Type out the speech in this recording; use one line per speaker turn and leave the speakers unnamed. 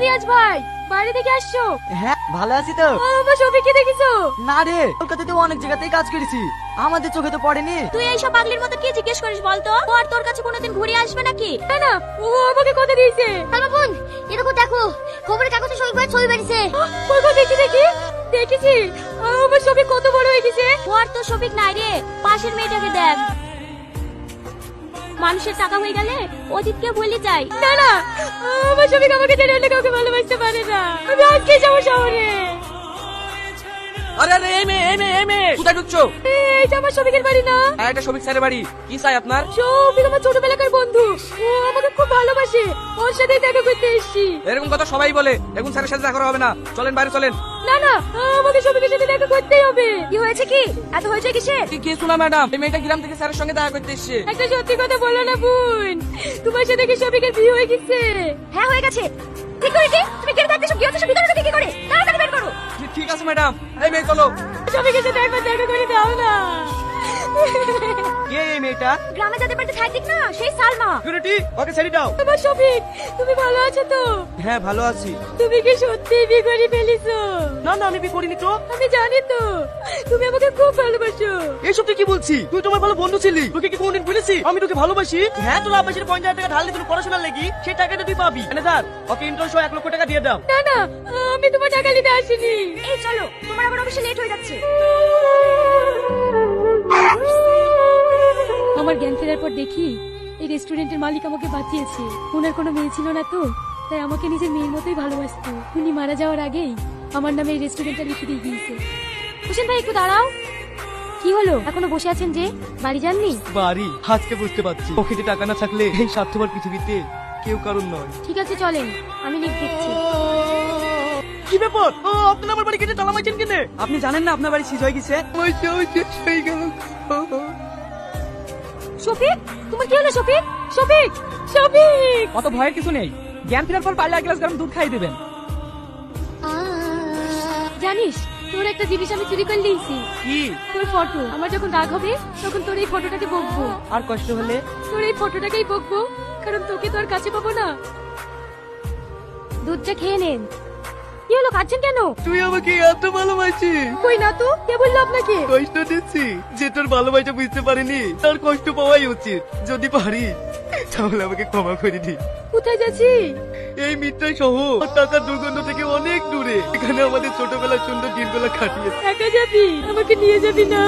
রিয়াজ ভাই, বাইরে থেকে আসছো?
হ্যাঁ ভালো আছি তো।
আমার শফিককে দেখেছো?
না রে, কলকাতাতে অনেক জায়গাতেই কাজ করেছি, আমাদের চোখে তো পড়েনি।
তুই এইসব পাগলির মতো কি জিজ্ঞেস করিস বলতো? ও আর তোর কাছে কোনোদিন ঘুরে আসবে নাকি? না না, ও আমাকে কথা দিয়েছে।
সালমা বোন, এরকম দেখো খবরের কাগজে শফিক ভাই ছবি বেরিয়েছে।
কই দেখি দেখি। দেখেছি, আমার শফিক কত বড় হয়ে গেছে। ও আর তোর শফিক নাই রে, পাশের মেয়েটাকে দেখ। মানুষের টাকা হয়ে গেলে অতীতকে ভুলে যায়। না না, আমার শফিক আমাকে ছেড়ে অন্য কাউকে ভালোবাসতে পারে না। আমি আজকে যাবো শহরে।
আরে আরে এই মেয়ে কোথায় ঢুকছো?
এইটা আমার শফিকের বাড়ি না?
হ্যাঁ এটা সবিক স্যারের বাড়ি। কি চাই আপনার?
শফিক আমার ছোটবেলাকার বন্ধু, ও আমাকে খুব ভালোবাসে, ওর সাথে দেখা করতে এসেছি।
এরকম কথা সবাই বলে, এখন স্যারের সাথে দেখা করা হবে না, চলেন বাইরে চলেন।
না না, আমাকে শফিকের সাথে দেখা করতেই হবে। কি হয়েছে কি? এত হয়েছে কিসে?
কিছু না ম্যাডাম, এই মেয়েটা গ্রাম থেকে স্যারের সঙ্গে দেখা করতে এসেছে।
একটা সত্যি কথা বলো না বোন, তোমার সাথে কি শফিকের বিয়ে হয়ে গেছে? হ্যাঁ হয়ে গেছে। সিকিউরিটি, তুমি কেন থাকতেছো? কি হচ্ছে ভিতরে ঢুকে কি করে? তাড়াতাড়ি বের করো।
ঠিক আছে ম্যাডাম, এই মেয়ে চলো।
শফিকের সাথে একবার দেখা করে দাও না।
কে এই মেয়েটা?
গ্রামে যাদের বাড়িতে থাকতিক না, সেই সালমা।
সিকিউরিটি, ওকে ছেড়ে দাও।
তোমার শফিক, তুমি ভালো আছো তো?
হ্যাঁ ভালো আছি।
তুমি কি সত্যি বিয়ে করে ফেলেছো?
না না, আমি বিয়ে করিনি তো।
আমি জানি তো, তুমি আমাকে খুব ভালোবাসো।
এইসব তুই কি বলছিস? তুই তোমার ভালো বন্ধু ছিলি, তোকে কি কোনদিন বলেছি আমি তোকে ভালোবাসি? হ্যাঁ, তোর আব্বাসের 50,000 টাকা ধার নিয়ে তোর পড়াশোনার লাগি, সেই টাকাটা তুই পাবি। ম্যানেজার, ওকে ইন্টারেস্ট সহ 1 লক্ষ টাকা দিয়ে দাও।
না না, আমি তোমার টাকা নিতে আসিনি। এই চলো, তোমার আবার অফিসে লেট হয়ে যাচ্ছে। আমার জ্ঞান ফেরার পর দেখি এই রেস্টুরেন্টের মালিক আমাকে বাঁচিয়েছে। ওনার কোনো মেয়ে ছিল না তো, তাই আমাকে নিজের মেয়ের মতোই ভালোবাসতো। উনি মারা যাওয়ার আগেই আমার নামে এই রেস্টুরেন্টটা লিখে দিয়ে দিয়েছে। হোসেন ভাই একটু দাঁড়াও। কি হলো, এখনো বসে আছেন যে? বাড়ি যাননি?
বাড়ি আজকে বুঝতে পারছি, পকেটে টাকা না থাকলে এই স্বার্থপর পৃথিবীতে কেউ কারণ নয়।
ঠিক আছে চলেন, আমি লিখ দেখছি।
কি ব্যাপার? আপনি আমার বাড়ি কেটে তালা মারছেন কেন? আপনি জানেন না আপনার বাড়ি সিজ হয়ে গেছে? হয়ে গেল।
শফিক, তোমার কি হলো শফিক? শফিক, শফিক।
অত ভয়ের কিছু নেই, জ্ঞান ফেরার পর পারলে 1 গ্লাস গরম দুধ খাইয়ে দেবেন।
জানিস, তোর একটা জিনিস আমি চুরি করে নিয়েছি।
কি?
তোর ফটো। আমার যখন রাগ হবে তখন তোর এই ফটোটাকে বকবো।
আর কষ্ট হলে?
তোর এই ফটোটাকেই বকবো, কারণ তোকে তো আর কাছে পাবো না। দুধটা খেয়ে নেন। কি হলো, খাচ্ছেন কেন?
তুই আমাকে এত ভালোবাসিস?
কই না তো, কে বললো আপনাকে?
কষ্ট দিচ্ছি, যে তোর ভালোবাসা বুঝতে পারিনি তার কষ্ট পাওয়াই উচিত। যদি পারি তাহলে আমাকে ক্ষমা করে দি।
কোথায় যাচ্ছি?
এই মিথ্যা সহ টাকার দুর্গন্ধ থেকে অনেক দূরে, এখানে আমাদের ছোটবেলার সুন্দর দিনগুলো কাটিয়েছে।
একা যাবি? আমাকে নিয়ে যাবি না?